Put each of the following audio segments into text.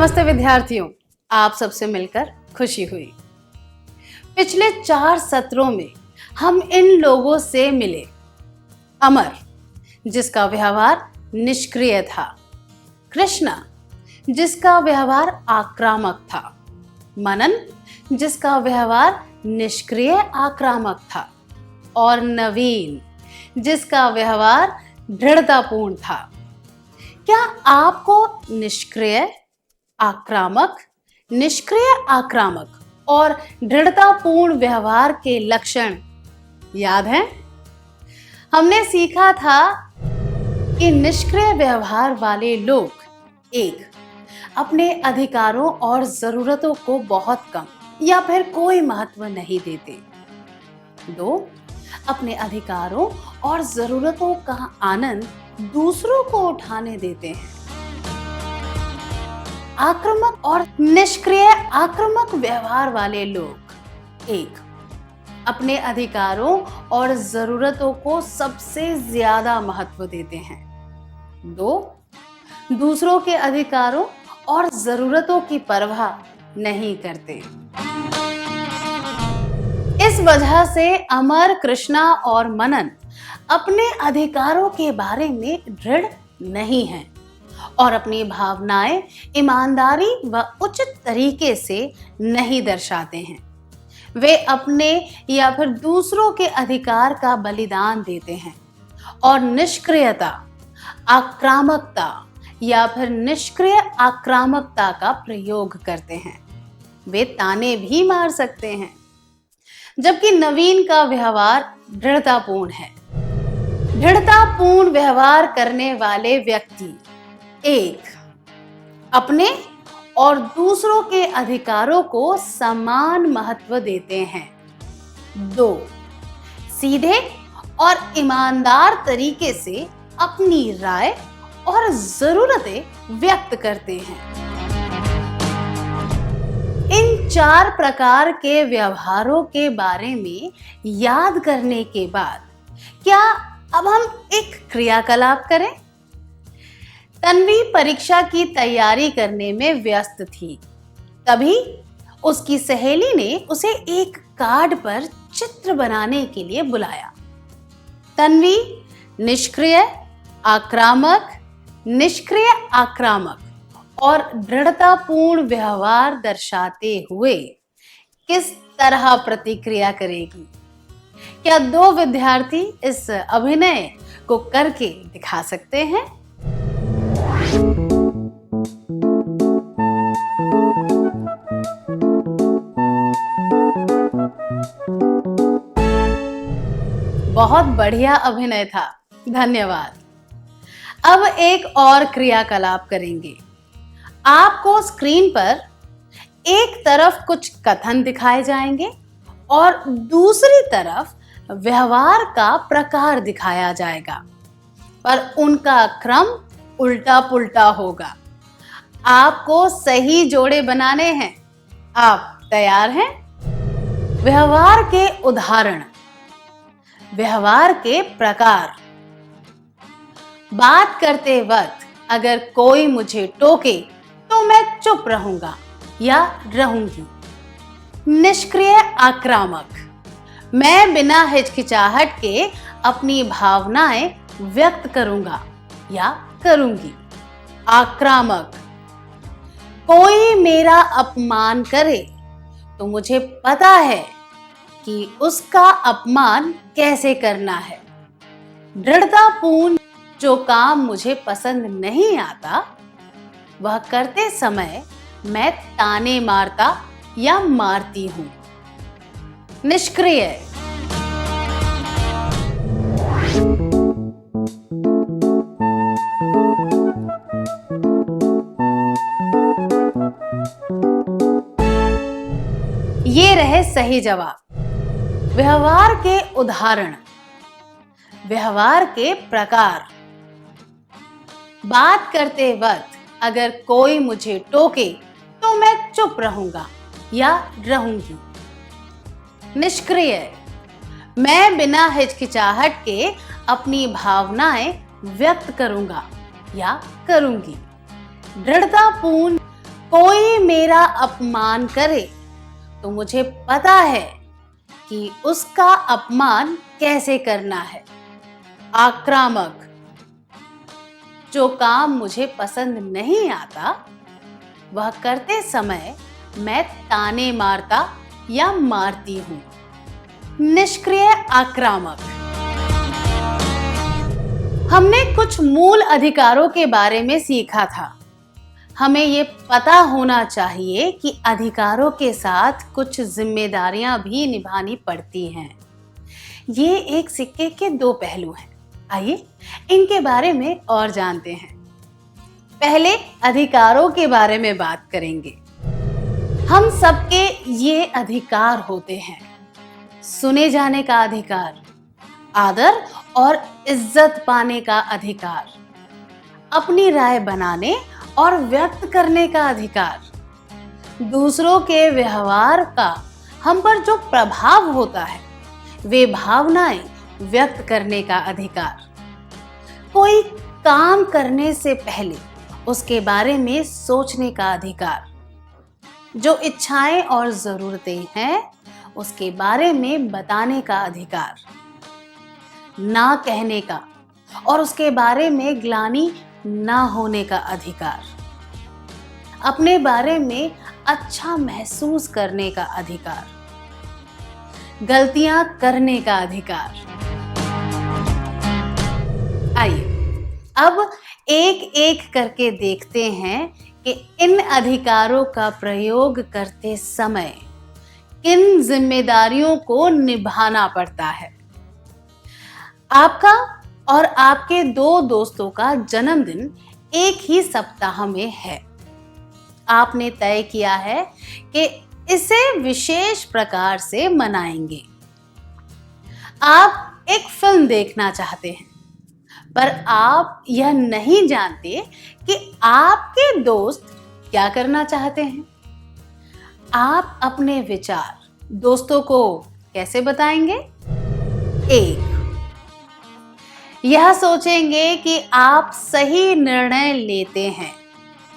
नमस्ते विद्यार्थियों, आप सबसे मिलकर खुशी हुई। पिछले 4 सत्रों में हम इन लोगों से मिले। अमर, जिसका व्यवहार निष्क्रिय था, कृष्णा, जिसका व्यवहार आक्रामक था, मनन, जिसका व्यवहार निष्क्रिय आक्रामक था, और नवीन, जिसका व्यवहार दृढ़तापूर्ण था। क्या आपको निष्क्रिय आक्रामक और दृढ़तापूर्ण व्यवहार के लक्षण याद हैं? हमने सीखा था कि निष्क्रिय व्यवहार वाले लोग 1. अपने अधिकारों और जरूरतों को बहुत कम या फिर कोई महत्व नहीं देते। 2. अपने अधिकारों और जरूरतों का आनंद दूसरों को उठाने देते हैं। आक्रामक और निष्क्रिय आक्रामक व्यवहार वाले लोग 1. अपने अधिकारों और जरूरतों को सबसे ज्यादा महत्व देते हैं। 2. दूसरों के अधिकारों और जरूरतों की परवाह नहीं करते। इस वजह से अमर, कृष्णा और मनन अपने अधिकारों के बारे में दृढ़ नहीं हैं और अपनी भावनाएं ईमानदारी व उचित तरीके से नहीं दर्शाते हैं। वे अपने या फिर दूसरों के अधिकार का बलिदान देते हैं और निष्क्रियता, आक्रामकता या फिर निष्क्रिय आक्रामकता का प्रयोग करते हैं। वे ताने भी मार सकते हैं। जबकि नवीन का व्यवहार दृढ़तापूर्ण है। दृढ़तापूर्ण व्यवहार करने वाले व्यक्ति 1. अपने और दूसरों के अधिकारों को समान महत्व देते हैं। 2. सीधे और ईमानदार तरीके से अपनी राय और जरूरतें व्यक्त करते हैं। इन 4 प्रकार के व्यवहारों के बारे में याद करने के बाद क्या अब हम एक क्रियाकलाप करें? तन्वी परीक्षा की तैयारी करने में व्यस्त थी। तभी उसकी सहेली ने उसे एक कार्ड पर चित्र बनाने के लिए बुलाया। तन्वी निष्क्रिय आक्रामक और दृढ़तापूर्ण व्यवहार दर्शाते हुए किस तरह प्रतिक्रिया करेगी? क्या 2 विद्यार्थी इस अभिनय को करके दिखा सकते हैं? बहुत बढ़िया अभिनय था, धन्यवाद। अब एक और क्रियाकलाप करेंगे। आपको स्क्रीन पर एक तरफ कुछ कथन दिखाए जाएंगे और दूसरी तरफ व्यवहार का प्रकार दिखाया जाएगा, पर उनका क्रम उल्टा पुल्टा होगा। आपको सही जोड़े बनाने हैं। आप तैयार हैं? व्यवहार के उदाहरण, व्यवहार के प्रकार। बात करते वक्त अगर कोई मुझे टोके तो मैं चुप रहूंगा या रहूंगी। निष्क्रिय आक्रामक, मैं बिना हिचकिचाहट के अपनी भावनाएं व्यक्त करूंगा या करूंगी। आक्रामक, कोई मेरा अपमान करे तो मुझे पता है कि उसका अपमान कैसे करना है। दृढ़तापूर्ण, जो काम मुझे पसंद नहीं आता वह करते समय मैं ताने मारता या मारती हूं। निष्क्रिय, ये रहे सही जवाब। व्यवहार के उदाहरण, व्यवहार के प्रकार। बात करते वक्त अगर कोई मुझे टोके तो मैं चुप रहूंगा या रहूंगी। निष्क्रिय, मैं बिना हिचकिचाहट के अपनी भावनाएं व्यक्त करूंगा या करूंगी। दृढ़तापूर्ण, कोई मेरा अपमान करे तो मुझे पता है कि उसका अपमान कैसे करना है। आक्रामक, जो काम मुझे पसंद नहीं आता वह करते समय मैं ताने मारता या मारती हूं। निष्क्रिय आक्रामक। हमने कुछ मूल अधिकारों के बारे में सीखा था। हमें ये पता होना चाहिए कि अधिकारों के साथ कुछ जिम्मेदारियां भी निभानी पड़ती हैं। ये एक सिक्के के दो पहलू हैं। आइए इनके बारे में और जानते हैं। पहले अधिकारों के बारे में बात करेंगे। हम सबके ये अधिकार होते हैं। सुने जाने का अधिकार, आदर और इज्जत पाने का अधिकार, अपनी राय बनाने और व्यक्त करने का अधिकार, दूसरों के व्यवहार का हम पर जो प्रभाव होता है वे भावनाएं व्यक्त करने का अधिकार, कोई काम करने से पहले उसके बारे में सोचने का अधिकार, जो इच्छाएं और जरूरतें हैं उसके बारे में बताने का अधिकार, ना कहने का और उसके बारे में ग्लानि ना होने का अधिकार, अपने बारे में अच्छा महसूस करने का अधिकार, गलतियां करने का अधिकार। आइए अब एक एक करके देखते हैं कि इन अधिकारों का प्रयोग करते समय किन जिम्मेदारियों को निभाना पड़ता है। आपका और आपके दो दोस्तों का जन्मदिन एक ही सप्ताह में है। आपने तय किया है कि इसे विशेष प्रकार से मनाएंगे। आप एक फिल्म देखना चाहते हैं, पर आप यह नहीं जानते कि आपके दोस्त क्या करना चाहते हैं। आप अपने विचार दोस्तों को कैसे बताएंगे? एक, यह सोचेंगे कि आप सही निर्णय लेते हैं।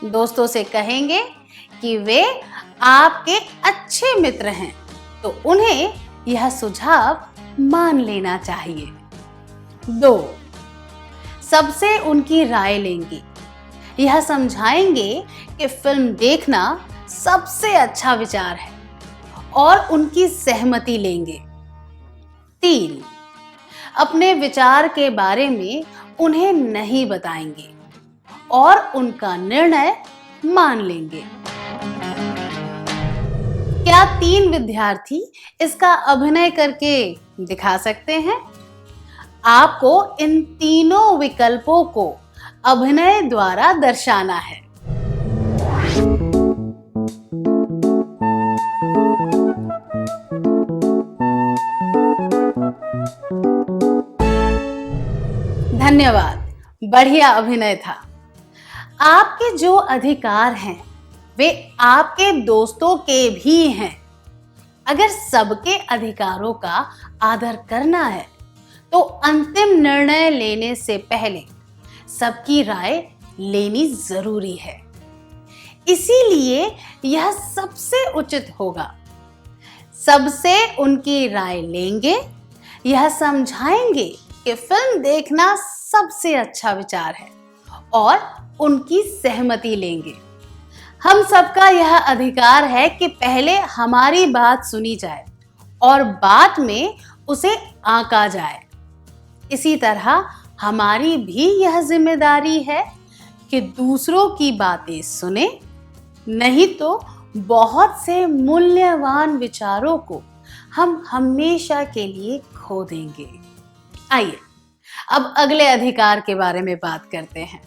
दोस्तों से कहेंगे कि वे आपके अच्छे मित्र हैं, तो उन्हें यह सुझाव मान लेना चाहिए। दो, सबसे उनकी राय लेंगे। यह समझाएंगे कि फिल्म देखना सबसे अच्छा विचार है और उनकी सहमति लेंगे। तीन, अपने विचार के बारे में उन्हें नहीं बताएंगे और उनका निर्णय मान लेंगे। क्या तीन विद्यार्थी इसका अभिनय करके दिखा सकते हैं? आपको इन तीनों विकल्पों को अभिनय द्वारा दर्शाना है। धन्यवाद, बढ़िया अभिनय था। आपके जो अधिकार हैं वे आपके दोस्तों के भी हैं। अगर सबके अधिकारों का आदर करना है तो अंतिम निर्णय लेने से पहले सबकी राय लेनी जरूरी है। इसीलिए यह सबसे उचित होगा। सबसे उनकी राय लेंगे, यह समझाएंगे कि फिल्म देखना सबसे अच्छा विचार है और उनकी सहमति लेंगे। हम सबका यह अधिकार है कि पहले हमारी बात सुनी जाए और बाद में उसे आंका जाए। इसी तरह हमारी भी यह जिम्मेदारी है कि दूसरों की बातें सुने, नहीं तो बहुत से मूल्यवान विचारों को हम हमेशा के लिए खो देंगे। आइए अब अगले अधिकार के बारे में बात करते हैं।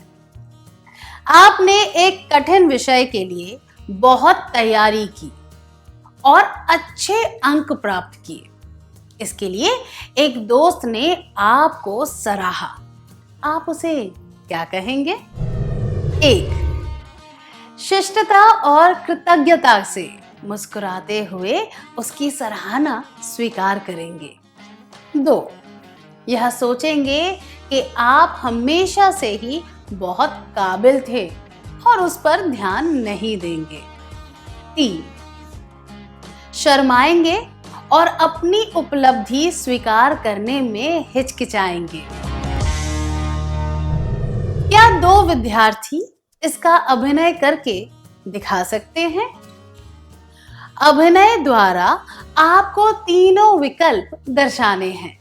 आपने एक कठिन विषय के लिए बहुत तैयारी की और अच्छे अंक प्राप्त किए। इसके लिए एक दोस्त ने आपको सराहा। आप उसे क्या कहेंगे? एक, शिष्टता और कृतज्ञता से मुस्कुराते हुए उसकी सराहना स्वीकार करेंगे। दो, यह सोचेंगे कि आप हमेशा से ही बहुत काबिल थे और उस पर ध्यान नहीं देंगे। 3. शर्माएंगे और अपनी उपलब्धि स्वीकार करने में हिचकिचाएंगे। क्या 2 विद्यार्थी इसका अभिनय करके दिखा सकते हैं? अभिनय द्वारा आपको तीनों विकल्प दर्शाने हैं।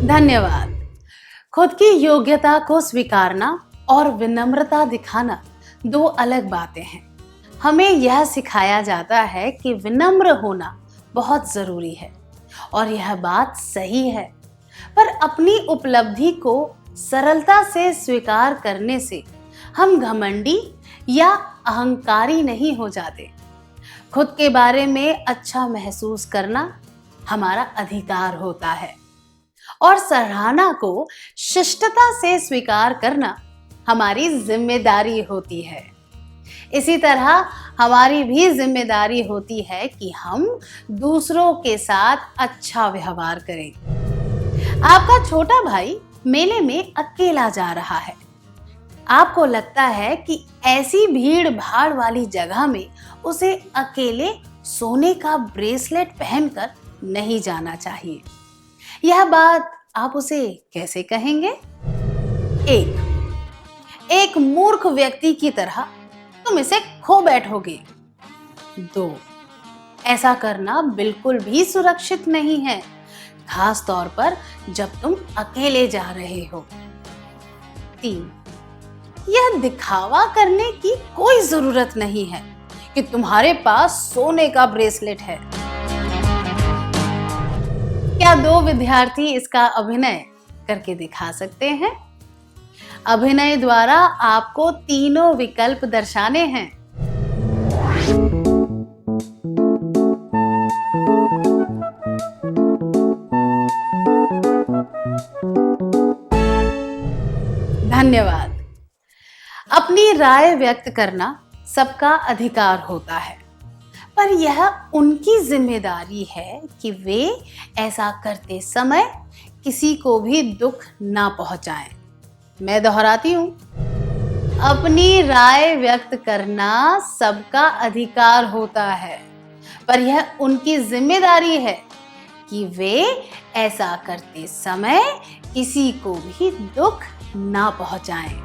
धन्यवाद। खुद की योग्यता को स्वीकारना और विनम्रता दिखाना 2 अलग बातें हैं। हमें यह सिखाया जाता है कि विनम्र होना बहुत जरूरी है और यह बात सही है, पर अपनी उपलब्धि को सरलता से स्वीकार करने से हम घमंडी या अहंकारी नहीं हो जाते। खुद के बारे में अच्छा महसूस करना हमारा अधिकार होता है और सराहना को शिष्टता से स्वीकार करना हमारी जिम्मेदारी होती है। इसी तरह हमारी भी जिम्मेदारी होती है कि हम दूसरों के साथ अच्छा व्यवहार करें। आपका छोटा भाई मेले में अकेला जा रहा है। आपको लगता है कि ऐसी भीड़ भाड़ वाली जगह में उसे अकेले सोने का ब्रेसलेट पहनकर नहीं जाना चाहिए। यह बात आप उसे कैसे कहेंगे? 1. एक मूर्ख व्यक्ति की तरह तुम इसे खो बैठोगे। 2. ऐसा करना बिल्कुल भी सुरक्षित नहीं है, खास तौर पर जब तुम अकेले जा रहे हो। 3. यह दिखावा करने की कोई जरूरत नहीं है कि तुम्हारे पास सोने का ब्रेसलेट है। क्या 2 विद्यार्थी इसका अभिनय करके दिखा सकते हैं? अभिनय द्वारा आपको तीनों विकल्प दर्शाने हैं। धन्यवाद। अपनी राय व्यक्त करना सबका अधिकार होता है, पर यह उनकी जिम्मेदारी है कि वे ऐसा करते समय किसी को भी दुख ना पहुंचाएं। मैं दोहराती हूं, अपनी राय व्यक्त करना सबका अधिकार होता है, पर यह उनकी जिम्मेदारी है कि वे ऐसा करते समय किसी को भी दुख ना पहुंचाएं।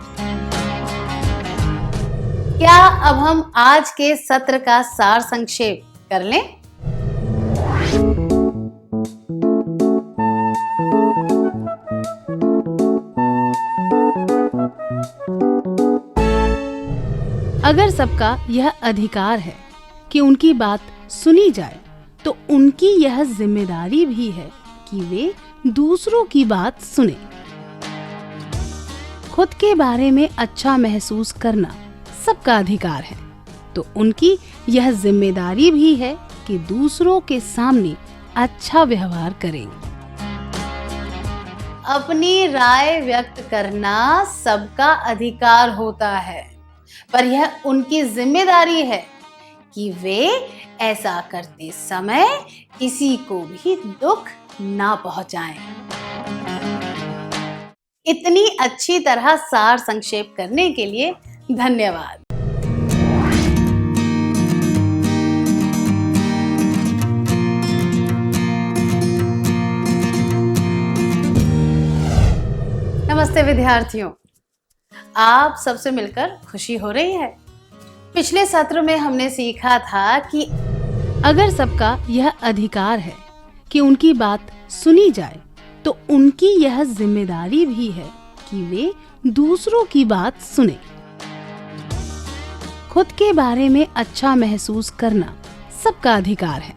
क्या अब हम आज के सत्र का सार संक्षेप कर लें? अगर सबका यह अधिकार है कि उनकी बात सुनी जाए, तो उनकी यह जिम्मेदारी भी है कि वे दूसरों की बात सुने। खुद के बारे में अच्छा महसूस करना सबका अधिकार है, तो उनकी यह जिम्मेदारी भी है कि दूसरों के सामने अच्छा व्यवहार करें। अपनी राय व्यक्त करना सबका अधिकार होता है, पर यह उनकी जिम्मेदारी है कि वे ऐसा करते समय किसी को भी दुख ना पहुंचाएं। इतनी अच्छी तरह सार संक्षेप करने के लिए धन्यवाद। नमस्ते विद्यार्थियों, आप सबसे मिलकर खुशी हो रही है। पिछले सत्र में हमने सीखा था कि अगर सबका यह अधिकार है कि उनकी बात सुनी जाए, तो उनकी यह जिम्मेदारी भी है कि वे दूसरों की बात सुने। खुद के बारे में अच्छा महसूस करना सबका अधिकार है,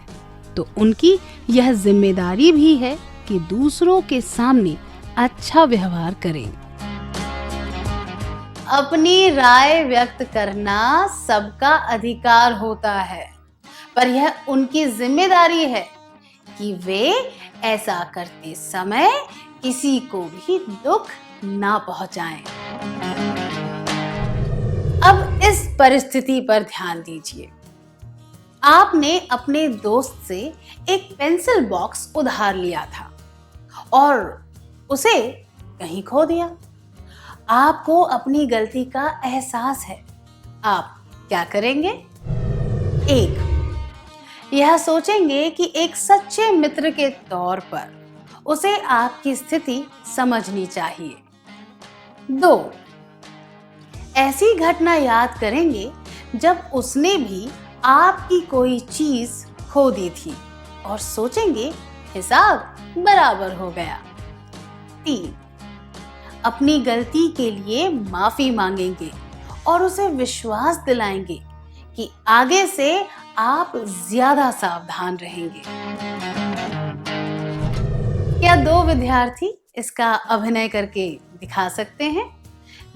तो उनकी यह जिम्मेदारी भी है कि दूसरों के सामने अच्छा व्यवहार करें। अपनी राय व्यक्त करना सबका अधिकार होता है, पर यह उनकी जिम्मेदारी है कि वे ऐसा करते समय किसी को भी दुख ना पहुंचाएं। अब इस परिस्थिति पर ध्यान दीजिए। आपने अपने दोस्त से एक पेंसिल बॉक्स उधार लिया था और उसे कहीं खो दिया। आपको अपनी गलती का एहसास है। आप क्या करेंगे? एक, यह सोचेंगे कि एक सच्चे मित्र के तौर पर उसे आपकी स्थिति समझनी चाहिए। दो, ऐसी घटना याद करेंगे जब उसने भी आपकी कोई चीज खो दी थी और सोचेंगे हिसाब बराबर हो गया। तीन, अपनी गलती के लिए माफी मांगेंगे और उसे विश्वास दिलाएंगे कि आगे से आप ज्यादा सावधान रहेंगे। क्या दो विद्यार्थी इसका अभिनय करके दिखा सकते हैं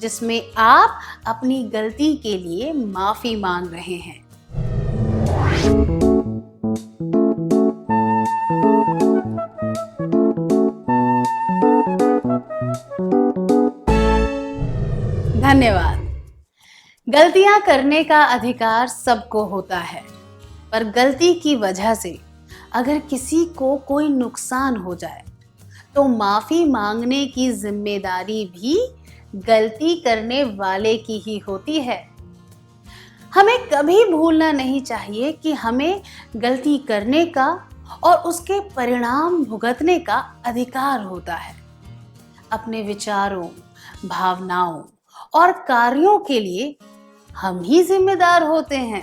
जिसमें आप अपनी गलती के लिए माफी मांग रहे हैं? धन्यवाद। गलतियां करने का अधिकार सबको होता है, पर गलती की वजह से अगर किसी को कोई नुकसान हो जाए तो माफी मांगने की जिम्मेदारी भी गलती करने वाले की ही होती है। हमें कभी भूलना नहीं चाहिए कि हमें गलती करने का और उसके परिणाम भुगतने का अधिकार होता है। अपने विचारों, भावनाओं और कार्यों के लिए हम ही जिम्मेदार होते हैं।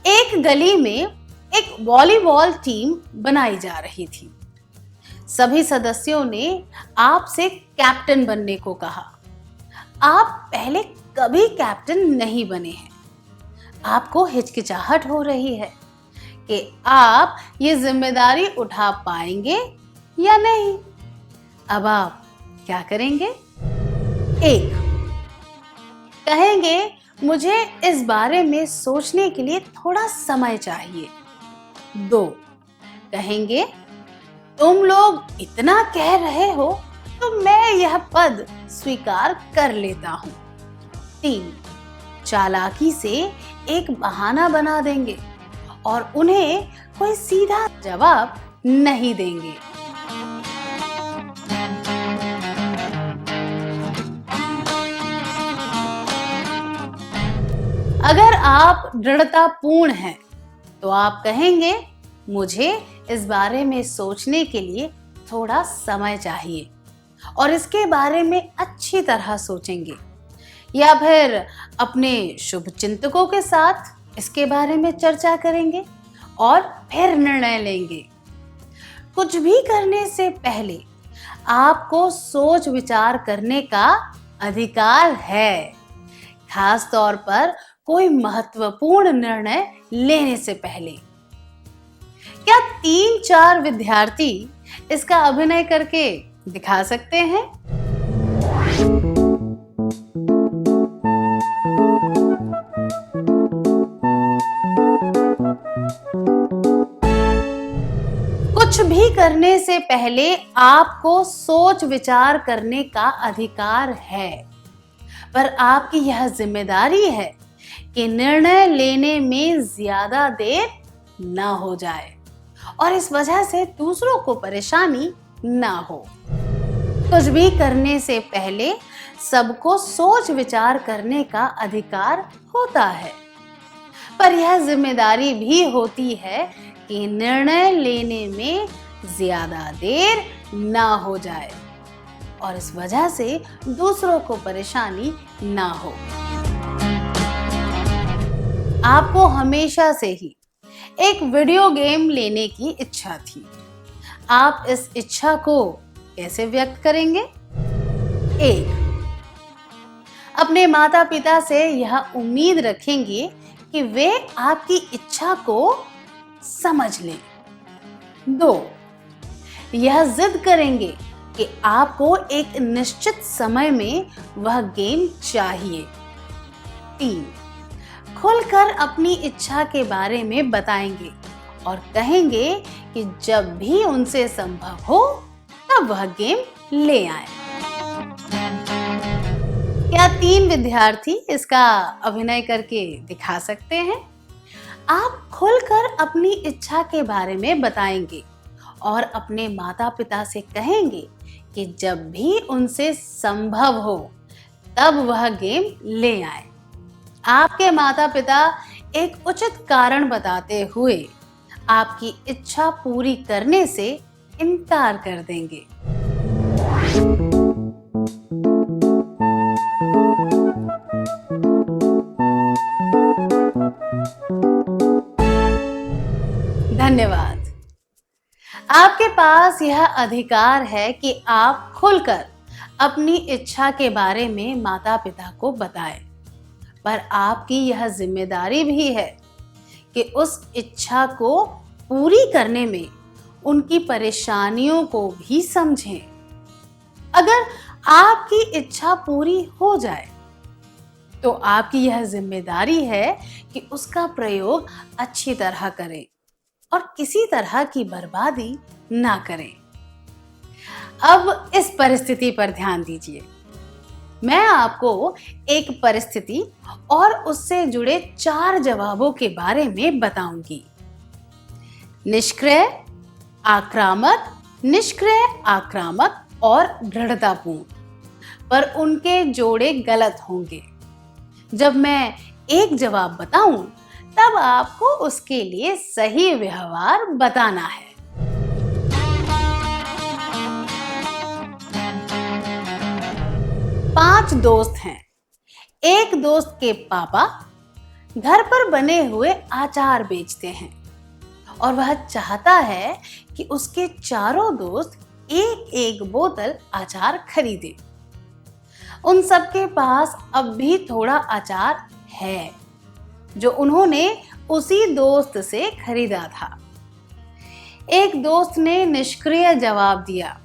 एक गली में एक वॉलीबॉल टीम बनाई जा रही थी। सभी सदस्यों ने आपसे कैप्टन बनने को कहा। आप पहले कभी कैप्टन नहीं बने हैं। आपको हिचकिचाहट हो रही है कि आप ये जिम्मेदारी उठा पाएंगे या नहीं। अब आप क्या करेंगे? एक, कहेंगे मुझे इस बारे में सोचने के लिए थोड़ा समय चाहिए। दो, कहेंगे तुम लोग इतना कह रहे हो तो मैं यह पद स्वीकार कर लेता हूं। तीन, चालाकी से एक बहाना बना देंगे और उन्हें कोई सीधा जवाब नहीं देंगे। अगर आप दृढ़तापूर्ण हैं तो आप कहेंगे मुझे इस बारे में सोचने के लिए थोड़ा समय चाहिए और इसके बारे में अच्छी तरह सोचेंगे, या फिर अपने शुभचिंतकों के साथ इसके बारे में चर्चा करेंगे और फिर निर्णय लेंगे। कुछ भी करने से पहले आपको सोच विचार करने का अधिकार है, खास तौर पर कोई महत्वपूर्ण निर्णय लेने से पहले। क्या 3-4 विद्यार्थी इसका अभिनय करके दिखा सकते हैं? कुछ भी करने से पहले आपको सोच विचार करने का अधिकार है, पर आपकी यह जिम्मेदारी है कि निर्णय लेने में ज्यादा देर ना हो जाए और इस वजह से दूसरों को परेशानी ना हो। कुछ भी करने से पहले सबको सोच विचार करने का अधिकार होता है, पर यह जिम्मेदारी भी होती है कि निर्णय लेने में ज्यादा देर ना हो जाए और इस वजह से दूसरों को परेशानी ना हो। आपको हमेशा से ही एक वीडियो गेम लेने की इच्छा थी। आप इस इच्छा को कैसे व्यक्त करेंगे? एक, अपने माता पिता से यह उम्मीद रखेंगे कि वे आपकी इच्छा को समझ लें। दो, यह जिद करेंगे कि आपको एक निश्चित समय में वह गेम चाहिए। तीन, खुलकर अपनी इच्छा के बारे में बताएंगे और कहेंगे कि जब भी उनसे संभव हो तब वह गेम ले आए। क्या 3 विद्यार्थी इसका अभिनय करके दिखा सकते हैं? आप खुलकर अपनी इच्छा के बारे में बताएंगे और अपने माता पिता से कहेंगे कि जब भी उनसे संभव हो तब वह गेम ले आए। आपके माता पिता एक उचित कारण बताते हुए आपकी इच्छा पूरी करने से इनकार कर देंगे। धन्यवाद। आपके पास यह अधिकार है कि आप खुलकर अपनी इच्छा के बारे में माता पिता को बताएं, पर आपकी यह जिम्मेदारी भी है कि उस इच्छा को पूरी करने में उनकी परेशानियों को भी समझें। अगर आपकी इच्छा पूरी हो जाए तो आपकी यह जिम्मेदारी है कि उसका प्रयोग अच्छी तरह करें और किसी तरह की बर्बादी ना करें। अब इस परिस्थिति पर ध्यान दीजिए। मैं आपको एक परिस्थिति और उससे जुड़े 4 जवाबों के बारे में बताऊंगी। निष्क्रिय, आक्रामक, निष्क्रिय, आक्रामक और दृढ़तापूर्ण, पर उनके जोड़े गलत होंगे। जब मैं एक जवाब बताऊं तब आपको उसके लिए सही व्यवहार बताना है। पांच दोस्त हैं। एक दोस्त के पापा घर पर बने हुए अचार बेचते हैं और वह चाहता है कि उसके चारों दोस्त एक एक बोतल अचार खरीदें। उन सबके पास अब भी थोड़ा अचार है जो उन्होंने उसी दोस्त से खरीदा था। एक दोस्त ने निष्क्रिय जवाब दिया,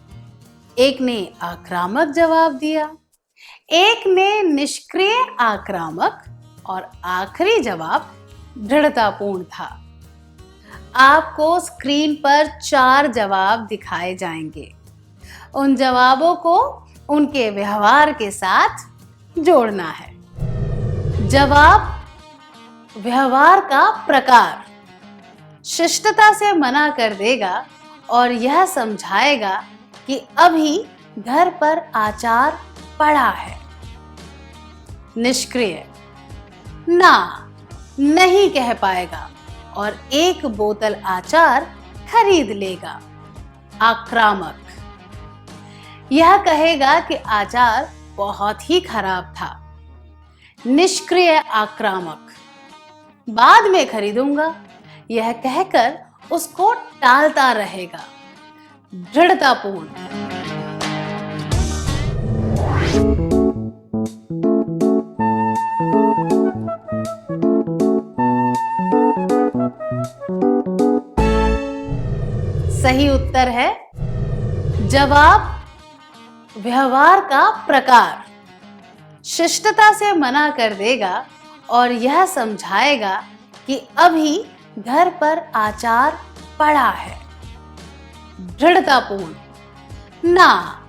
एक ने आक्रामक जवाब दिया, एक ने निष्क्रिय आक्रामक और आखिरी जवाब दृढ़तापूर्ण था। आपको स्क्रीन पर 4 जवाब दिखाए जाएंगे। उन जवाबों को उनके व्यवहार के साथ जोड़ना है। जवाब: व्यवहार का प्रकार शिष्टता से मना कर देगा और यह समझाएगा कि अभी घर पर अचार पड़ा है। निष्क्रिय: ना, नहीं कह पाएगा और एक बोतल अचार खरीद लेगा। आक्रामक: यह कहेगा कि अचार बहुत ही खराब था। निष्क्रिय आक्रामक: बाद में खरीदूंगा, यह कहकर उसको टालता रहेगा। दृढ़तापूर्ण: सही उत्तर है जवाब: व्यवहार का प्रकार शिष्टता से मना कर देगा और यह समझाएगा कि अभी घर पर अचार पड़ा है। दृढ़तापूर्ण: ना,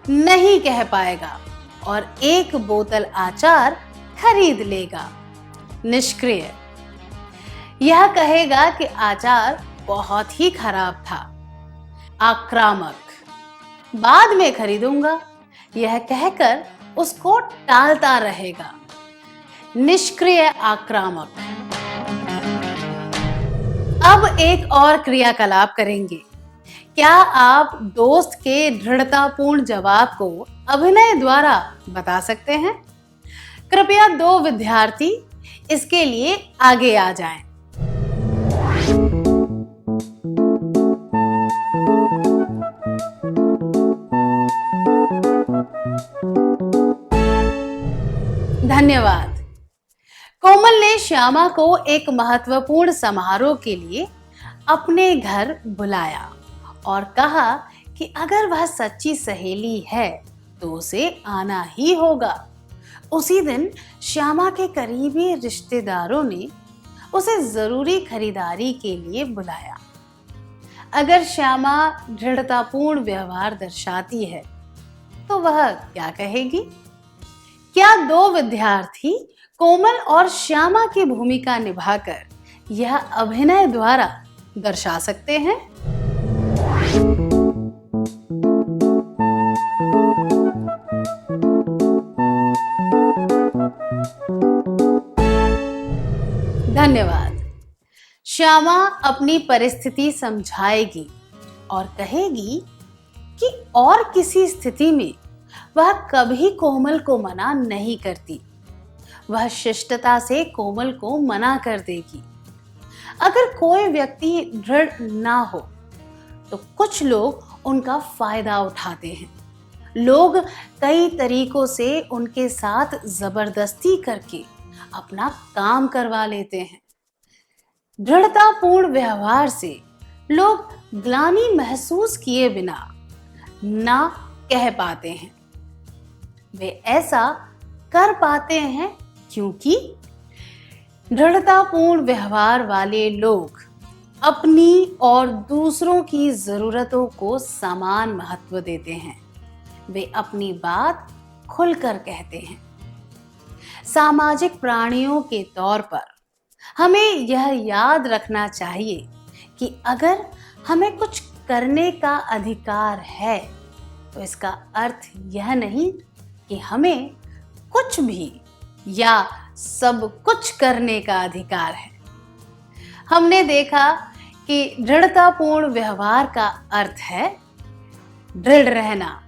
नहीं कह पाएगा और एक बोतल अचार खरीद लेगा। निष्क्रिय: यह कहेगा कि अचार बहुत ही खराब था। आक्रामक: बाद में खरीदूंगा, यह कहकर उसको टालता रहेगा। निष्क्रिय आक्रामक। अब एक और क्रियाकलाप करेंगे। क्या आप दोस्त के दृढ़तापूर्ण जवाब को अभिनय द्वारा बता सकते हैं? कृपया 2 विद्यार्थी इसके लिए आगे आ जाएं। धन्यवाद। कोमल ने श्यामा को एक महत्वपूर्ण समारोह के लिए अपने घर बुलाया और कहा कि अगर वह सच्ची सहेली है तो उसे आना ही होगा। उसी दिन श्यामा के करीबी रिश्तेदारों ने उसे जरूरी खरीदारी के लिए बुलाया। अगर श्यामा दृढ़तापूर्ण व्यवहार दर्शाती है तो वह क्या कहेगी? क्या 2 विद्यार्थी कोमल और श्यामा की भूमिका निभाकर यह अभिनय द्वारा दर्शा सकते हैं। धन्यवाद। श्यामा अपनी परिस्थिति समझाएगी और कहेगी कि और किसी स्थिति में वह कभी कोमल को मना नहीं करती। वह शिष्टता से कोमल को मना कर देगी। अगर कोई व्यक्ति दृढ़ ना हो तो कुछ लोग उनका फायदा उठाते हैं। लोग कई तरीकों से उनके साथ जबरदस्ती करके अपना काम करवा लेते हैं। दृढ़तापूर्ण व्यवहार से लोग ग्लानि महसूस किए बिना ना कह पाते हैं। वे ऐसा कर पाते हैं क्योंकि दृढ़तापूर्ण व्यवहार वाले लोग अपनी और दूसरों की जरूरतों को समान महत्व देते हैं। वे अपनी बात खुलकर कहते हैं। सामाजिक प्राणियों के तौर पर हमें यह याद रखना चाहिए कि अगर हमें कुछ करने का अधिकार है तो इसका अर्थ यह नहीं कि हमें कुछ भी या सब कुछ करने का अधिकार है। हमने देखा कि दृढ़तापूर्ण व्यवहार का अर्थ है दृढ़ रहना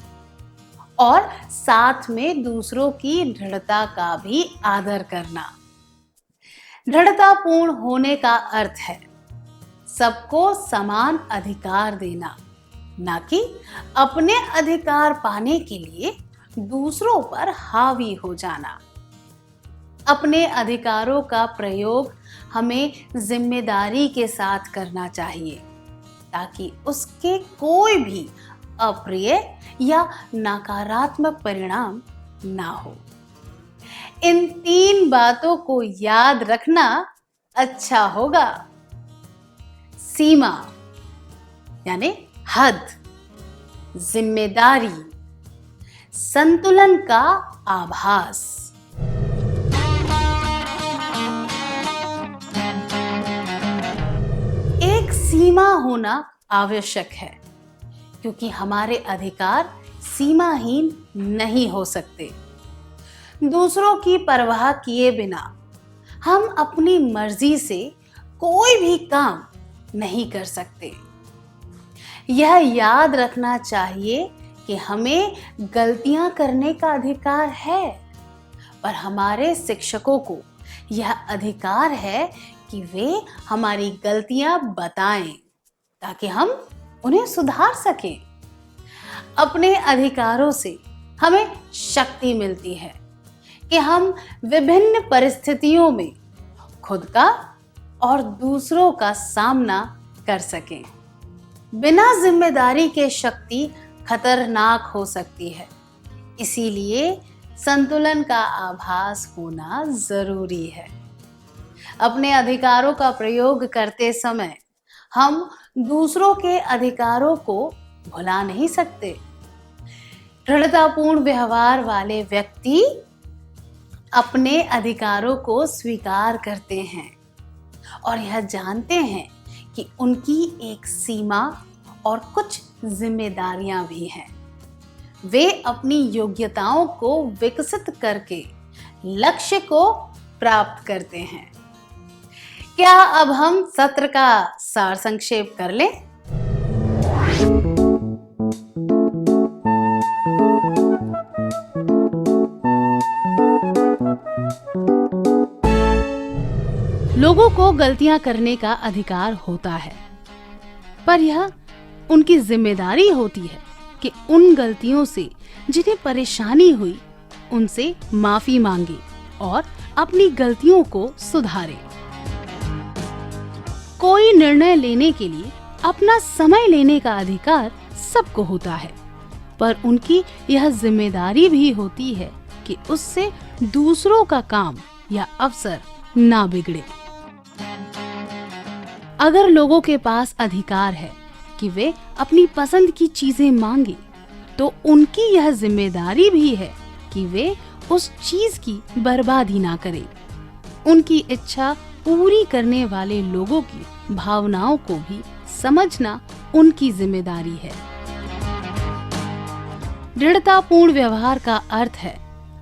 और साथ में दूसरों की दृढ़ता का भी आदर करना। दृढ़तापूर्ण होने का अर्थ है सबको समान अधिकार देना, ना कि अपने अधिकार पाने के लिए दूसरों पर हावी हो जाना। अपने अधिकारों का प्रयोग हमें जिम्मेदारी के साथ करना चाहिए ताकि उसके कोई भी अप्रिय या नकारात्मक परिणाम ना हो। इन 3 बातों को याद रखना अच्छा होगा। सीमा यानी हद, जिम्मेदारी, संतुलन का आभास। एक सीमा होना आवश्यक है क्योंकि हमारे अधिकार सीमाहीन नहीं हो सकते। दूसरों की परवाह किए बिना हम अपनी मर्जी से कोई भी काम नहीं कर सकते। यह याद रखना चाहिए कि हमें गलतियां करने का अधिकार है, पर हमारे शिक्षकों को यह अधिकार है कि वे हमारी गलतियां बताएं ताकि हम उन्हें सुधार सकें। अपने अधिकारों से हमें शक्ति मिलती है कि हम विभिन्न परिस्थितियों में खुद का और दूसरों का सामना कर सकें। बिना जिम्मेदारी के शक्ति खतरनाक हो सकती है, इसीलिए संतुलन का आभास होना जरूरी है। अपने अधिकारों का प्रयोग करते समय हम दूसरों के अधिकारों को भुला नहीं सकते। दृढ़तापूर्ण व्यवहार वाले व्यक्ति अपने अधिकारों को स्वीकार करते हैं और यह जानते हैं कि उनकी एक सीमा और कुछ जिम्मेदारियां भी हैं। वे अपनी योग्यताओं को विकसित करके लक्ष्य को प्राप्त करते हैं। क्या अब हम सत्र का सार संक्षेप कर लें? लोगों को गलतियां करने का अधिकार होता है, पर यह उनकी जिम्मेदारी होती है कि उन गलतियों से जिन्हें परेशानी हुई उनसे माफी मांगे और अपनी गलतियों को सुधारे। कोई निर्णय लेने के लिए अपना समय लेने का अधिकार सबको होता है, पर उनकी यह जिम्मेदारी भी होती है कि उससे दूसरों का काम या अवसर ना बिगड़े। अगर लोगों के पास अधिकार है कि वे अपनी पसंद की चीजें मांगे, तो उनकी यह जिम्मेदारी भी है कि वे उस चीज की बर्बादी ना करें। उनकी इच्छा पूरी करने वाले लोगों की भावनाओं को भी समझना उनकी जिम्मेदारी है। दृढ़तापूर्ण व्यवहार का अर्थ है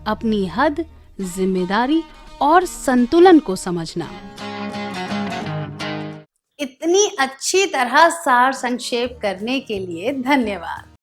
अपनी हद, जिम्मेदारी और संतुलन को समझना। इतनी अच्छी तरह सार संक्षेप करने के लिए धन्यवाद।